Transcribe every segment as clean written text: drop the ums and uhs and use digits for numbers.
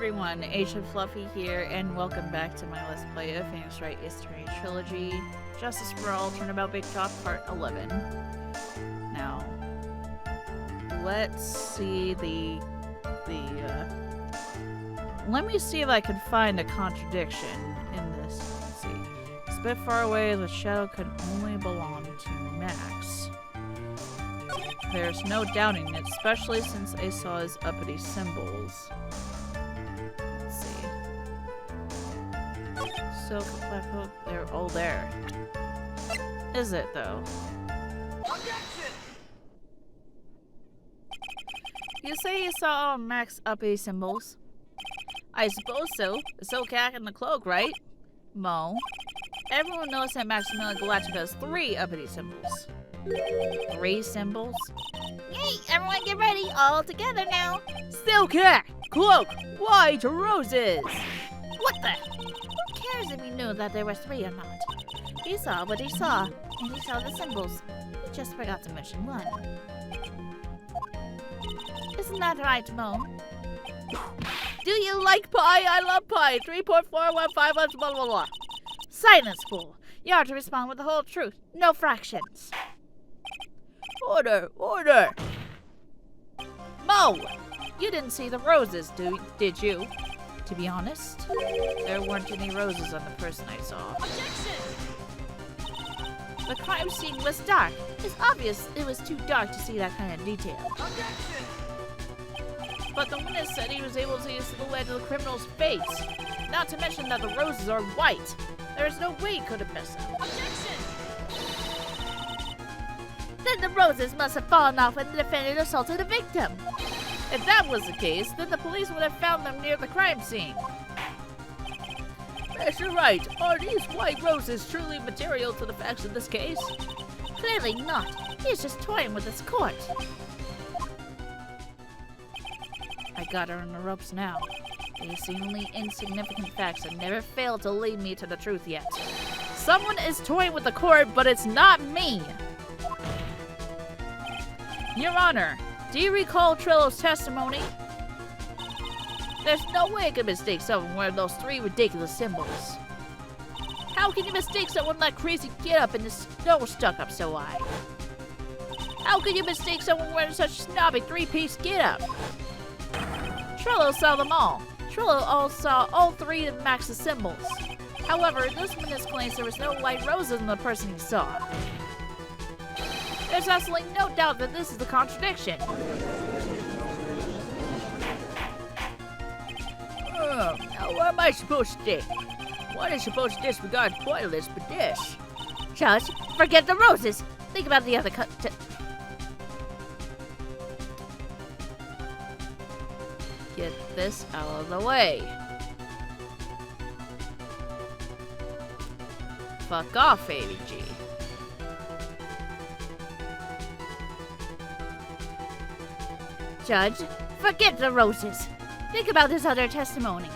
everyone, Agent Fluffy here, and welcome back to my Let's Play of Phoenix Wright Turnabout Trilogy, Justice for All, Turnabout Big Top, Part 11. Now, let's see let me see if I can find a contradiction in this. Let's see. It's a bit far away, the shadow could only belong to Max. There's no doubting it, especially since I saw his uppity symbols. Let's see. Silk black hook. They're all there. Is it though? You say you saw all Max uppity symbols? I suppose so. The silk hat and the cloak, right? Mo. Everyone knows that Maximilian Galactica has 3 uppity symbols. 3 symbols? Yay! Everyone get ready! All together now! Silk hat! Cloak! White roses! What the? Who cares if he knew that there were 3 or not? He saw what he saw, and he saw the symbols. He just forgot to mention 1. Isn't that right, Mo? Do you like pie? I love pie! 3.4151 blah blah blah. Silence, fool! You are to respond with the whole truth. No fractions. Order! Order! Mo! You didn't see the roses, did you? To be honest, there weren't any roses on the person I saw. Objection! The crime scene was dark. It's obvious it was too dark to see that kind of detail. Objection! But the witness said he was able to see the silhouette of the criminal's face. Not to mention that the roses are white. There is no way he could have missed them. Objection! Then the roses must have fallen off when the defendant assaulted the victim. If that was the case, then the police would have found them near the crime scene. Mr. Wright, are these white roses truly material to the facts of this case? Clearly not. He's just toying with his court. I got her on the ropes now. These seemingly insignificant facts have never failed to lead me to the truth yet. Someone is toying with the court, but it's not me! Your Honor, do you recall Trillo's testimony? There's no way I could mistake someone wearing those 3 ridiculous symbols. How can you mistake someone like crazy get-up and his nose stuck up so high? How can you mistake someone wearing such snobby 3-piece get-up? Trillo saw them all. Trillo all saw all 3 of Max's symbols. However, this witness claims there was no white roses in the person he saw. There's absolutely no doubt that this is a contradiction. Now what am I supposed to do? One is supposed to disregard pointless, but this... Judge, forget the roses. Think about the other Get this out of the way. Fuck off, baby G. Judge, forget the roses. Think about his other testimony.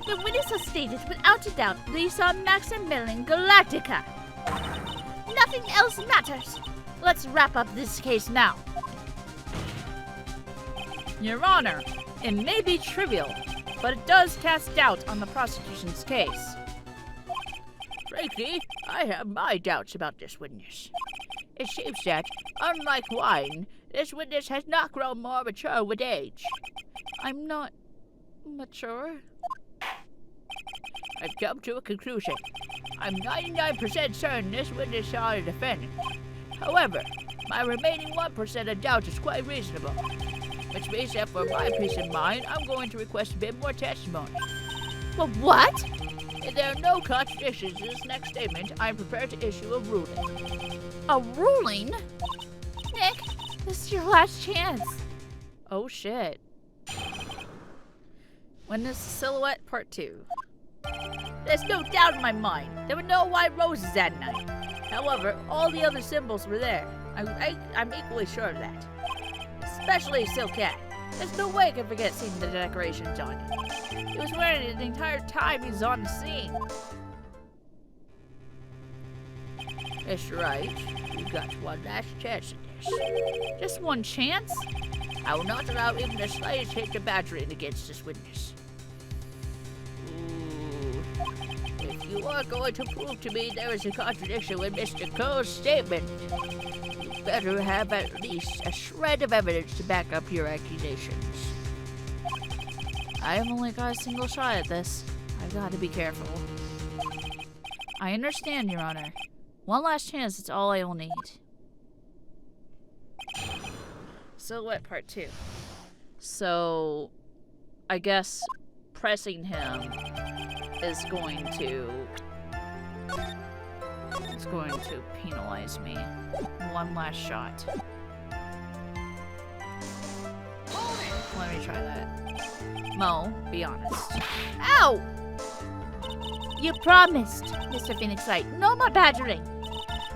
The witness has stated without a doubt that he saw Maximilian Galactica. Nothing else matters. Let's wrap up this case now. Your Honor, it may be trivial, but it does cast doubt on the prosecution's case. Frankly, I have my doubts about this witness. It seems that, unlike wine, this witness has not grown more mature with age. I'm not mature? I've come to a conclusion. I'm 99% certain this witness saw the defendant. However, my remaining 1% of doubt is quite reasonable. Which means that for my peace of mind, I'm going to request a bit more testimony. But what? If there are no contradictions in this next statement, I'm prepared to issue a ruling. A ruling? Nick, this is your last chance. Oh shit. Witness Silhouette Part 2. There's no doubt in my mind. There were no white roses that night. However, all the other symbols were there. I'm equally sure of that. Especially silk hat. There's no way I can forget seeing the decorations on it. He was wearing it the entire time he was on the scene. That's right. You got one last chance at this. Just one chance? I will not allow even the slightest hint of badgering against this witness. you are going to prove to me there is a contradiction with Mr. Cole's statement, you better have at least a shred of evidence to back up your accusations. I've only got a single shot at this. I've got to be careful. I understand, Your Honor. One last chance is all I'll need. Silhouette part 2. So, I guess pressing him is going to penalize me. One last shot. Let me try that. Mo, be honest. Ow! You promised, Mr. Phoenix Wright. No more badgering.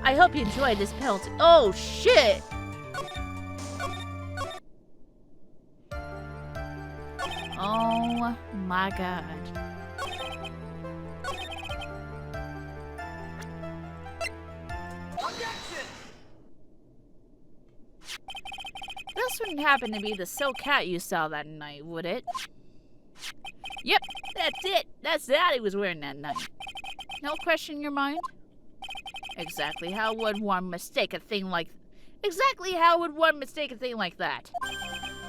I hope you enjoyed this penalty. Oh, shit! Oh, my God. This wouldn't happen to be the silk cat you saw that night, would it? Yep, that's it. That's that he was wearing that night. No question in your mind? Exactly how would one mistake a thing like... that?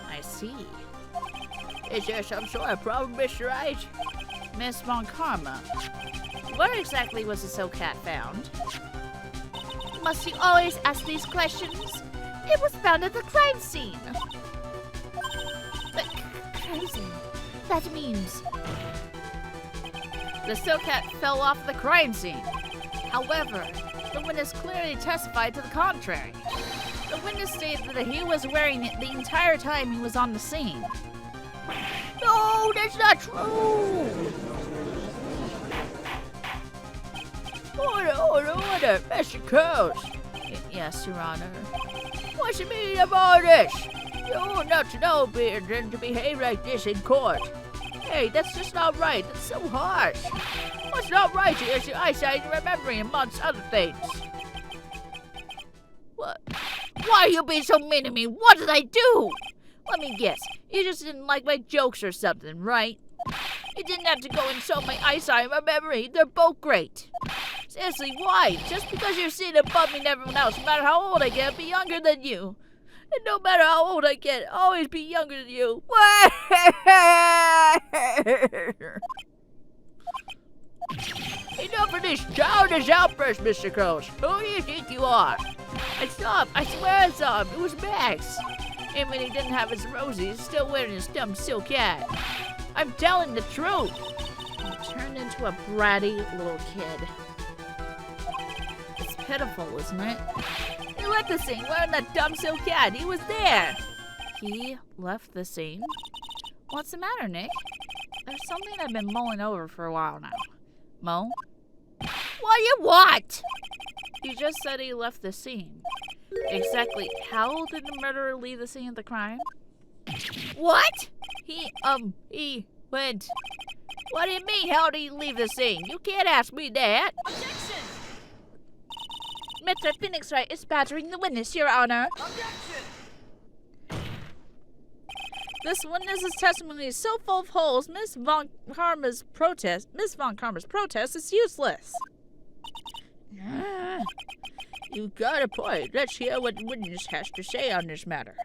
I see. Is there some sort of problem, Mr. Wright? Miss Von Karma, where exactly was the silk cat found? Must you always ask these questions? It was found at the crime scene. The crime scene? That means... The silk cat fell off the crime scene. However, the witness clearly testified to the contrary. The witness stated that he was wearing it the entire time he was on the scene. No, that's not true! Order, Mr. Coast. Yes, Your Honor. What's the meaning of all this? You ought not to know better than to behave like this in court. Hey, that's just not right. That's so harsh. What's not right is your eyesight and remembering, amongst other things. What? Why are you being so mean to me? What did I do? Let me guess. You just didn't like my jokes or something, right? You didn't have to go insult my eyesight and my memory. They're both great. Seriously, why? Just because you're sitting above me and everyone else, no matter how old I get, I'll be younger than you. And no matter how old I get, I'll always be younger than you. Enough of this childish outburst, Mr. Crows. Who do you think you are? I swear I saw him. It was Max. And when he didn't have his Rosie, he's still wearing his dumb silk hat. I'm telling the truth. He turned into a bratty little kid. It's pitiful, isn't it? He left the scene wearing that dumb silk hat. He was there. He left the scene? What's the matter, Nick? There's something I've been mulling over for a while now. Mo? What do you want? You just said he left the scene. Exactly how did the murderer leave the scene of the crime? What? He went... What do you mean, how did he leave the scene? You can't ask me that. Objection! Mr. Phoenix Wright is badgering the witness, Your Honor. Objection! This witness's testimony is so full of holes, Miss Von Karma's protest is useless. You got a point. Let's hear what the witness has to say on this matter.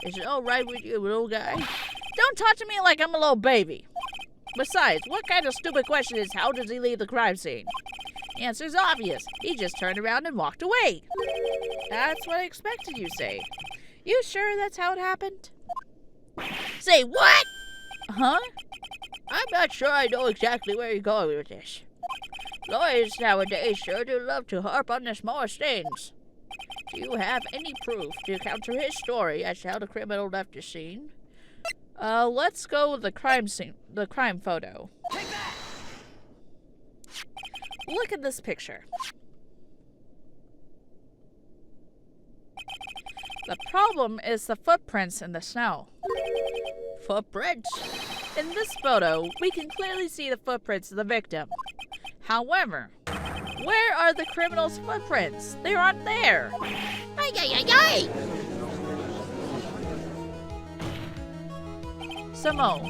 Is it all right with you, little guy? Don't talk to me like I'm a little baby. Besides, what kind of stupid question is how does he leave the crime scene? The answer's obvious. He just turned around and walked away. That's what I expected you to say. You sure that's how it happened? Say what? Huh? I'm not sure I know exactly where you're going with this. Lawyers nowadays sure do love to harp on the smallest things. Do you have any proof to counter his story as to how the criminal left the scene? Let's go with the crime scene, the crime photo. Take that! Look at this picture. The problem is the footprints in the snow. Footprints? In this photo, we can clearly see the footprints of the victim. However, where are the criminal's footprints? They aren't there. Ay, ay, ay, ay! So, Mo,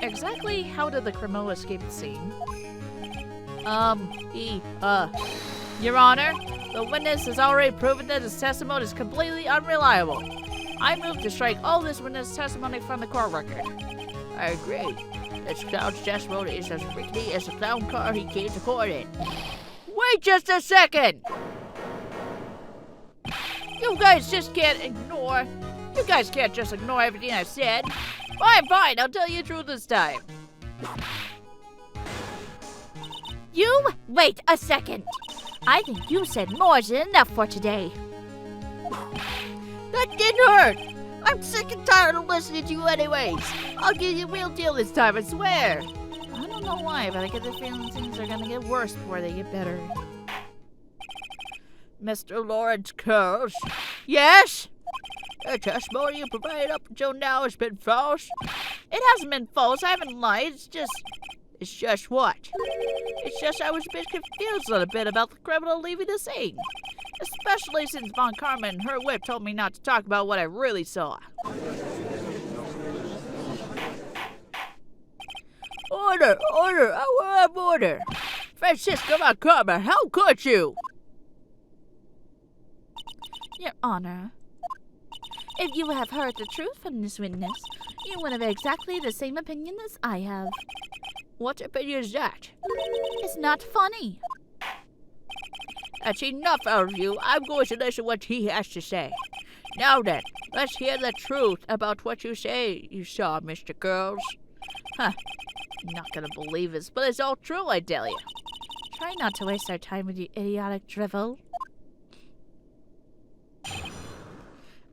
exactly how did the criminal escape the scene? Your Honor, the witness has already proven that his testimony is completely unreliable. I move to strike all this witness testimony from the court record. I agree. This clown's testimony is as rickety as the clown car he came to court in. Wait just a second! You guys just can't ignore. You guys can't just ignore everything I've said. Fine, I'll tell you the truth this time. You wait a second. I think you said more than enough for today. That didn't hurt. I'm sick and tired of listening to you anyways. I'll give you a real deal this time, I swear. I don't know why, but I get the feeling things are gonna get worse before they get better. Mr. Lawrence Curls. Yes? The testimony you provided up until now has been false? It hasn't been false, I haven't lied, it's just what? It's just I was a bit confused a little bit about the criminal leaving the scene. Especially since Von Karma and her whip told me not to talk about what I really saw. Order! I will have order! Francisco Von Karma, how could you? Your Honor, if you have heard the truth from this witness, you would have exactly the same opinion as I have. What opinion is that? It's not funny. That's enough out of you. I'm going to listen to what he has to say. Now then, let's hear the truth about what you say you saw, Mr. Girls. Huh. I'm not gonna believe this, but it's all true, I tell you. Try not to waste our time with your idiotic drivel.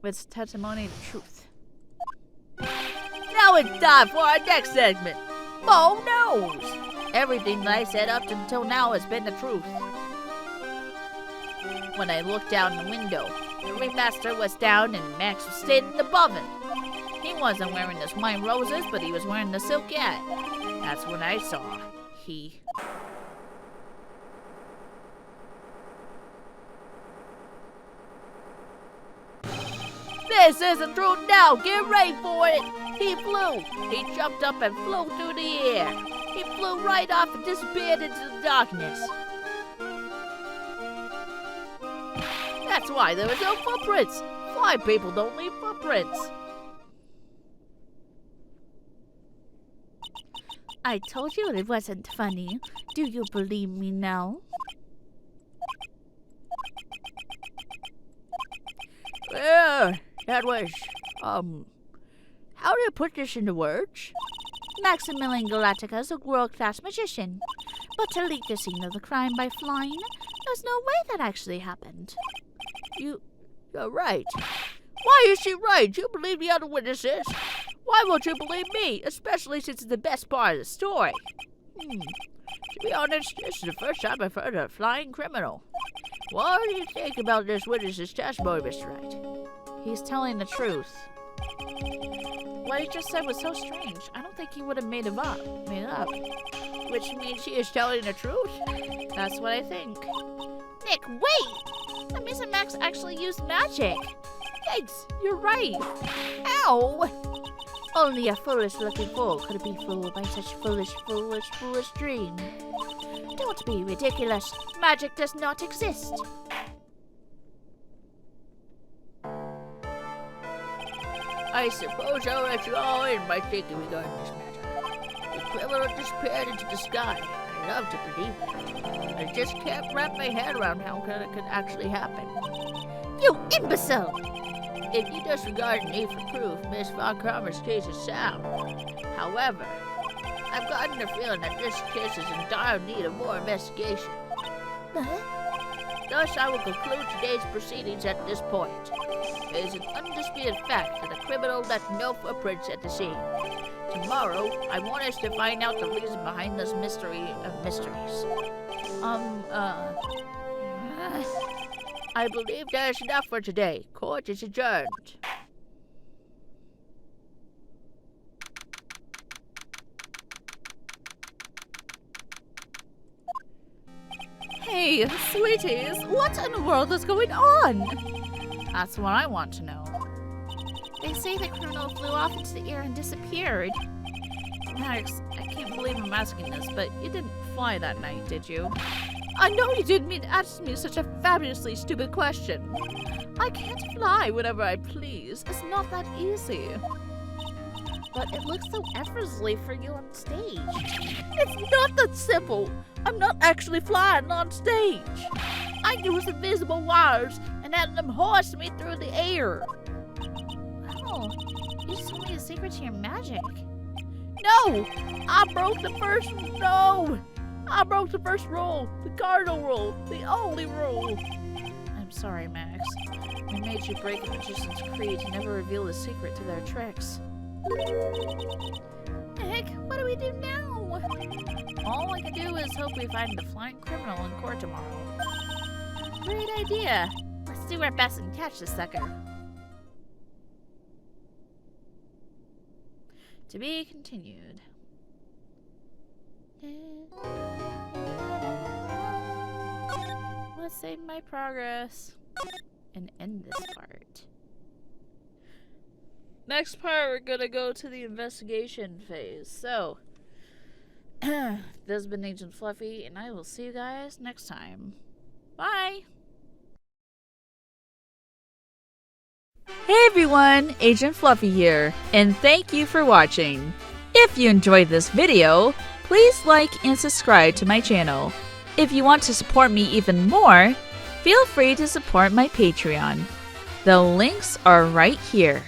With testimony of truth. Now it's time for our next segment. Mo knows. Everything that I said up until now has been the truth. When I looked out the window, the ringmaster was down and Max was standing above him. He wasn't wearing his white roses, but he was wearing the silk hat. That's when I saw he. This is the truth now. Get ready for it. He flew. He jumped up and flew through the air. He flew right off and disappeared into the darkness. That's why there was no footprints. Flying people don't leave footprints. I told you it wasn't funny. Do you believe me now? Well, that was, how do you put this into words? Maximilian Galactica is a world-class magician. But to leak the scene of the crime by flying, there's no way that actually happened. You're right. Why is she right? You believe the other witnesses? Why won't you believe me? Especially since it's the best part of the story. To be honest, this is the first time I've heard of a flying criminal. What do you think about this witness's testimony, Mr. Wright? He's telling the truth. What he just said was so strange. I don't think he would have made it up. Which means he is telling the truth? That's what I think. Nick, wait! That means that Max actually used magic. Yikes, you're right. Ow! Only a foolish-looking fool could be fooled by such foolish dream. Don't be ridiculous. Magic does not exist. I suppose I'll let you all in by thinking regarding this matter. The criminal disappeared into the sky. I love to believe that. I just can't wrap my head around how it could actually happen. You imbecile! If you disregard the need for proof, Miss Von Karma's case is sound. However, I've gotten the feeling that this case is in dire need of more investigation. Thus, I will conclude today's proceedings at this point. It is an undisputed fact that the criminal left no footprints at the scene. Tomorrow, I want us to find out the reason behind this mystery of mysteries. I believe that is enough for today. Court is adjourned. Hey, sweeties, what in the world is going on? That's what I want to know. They say the criminal flew off into the air and disappeared. Max, I can't believe I'm asking this, but you didn't fly that night, did you? I know you didn't mean to ask me such a fabulously stupid question. I can't fly whenever I please. It's not that easy. But it looks so effortlessly for you on stage. It's not that simple. I'm not actually flying on stage. I use invisible wires and let them hoist me through the air. Oh, you just told me a secret to your magic. No! I broke the first rule. The cardinal rule. The only rule. I'm sorry, Max. We made you break a magician's creed to never reveal the secret to their tricks. Heck, what do we do now? All I can do is hope we find the flying criminal in court tomorrow. Great idea. Let's do our best and catch this sucker. To be continued. Let's save my progress and end this part. Next part, we're gonna go to the investigation phase. So, this has been Agent Fluffy, and I will see you guys next time. Bye! Hey everyone, Agent Fluffy here, and thank you for watching. If you enjoyed this video, please like and subscribe to my channel. If you want to support me even more, feel free to support my Patreon. The links are right here.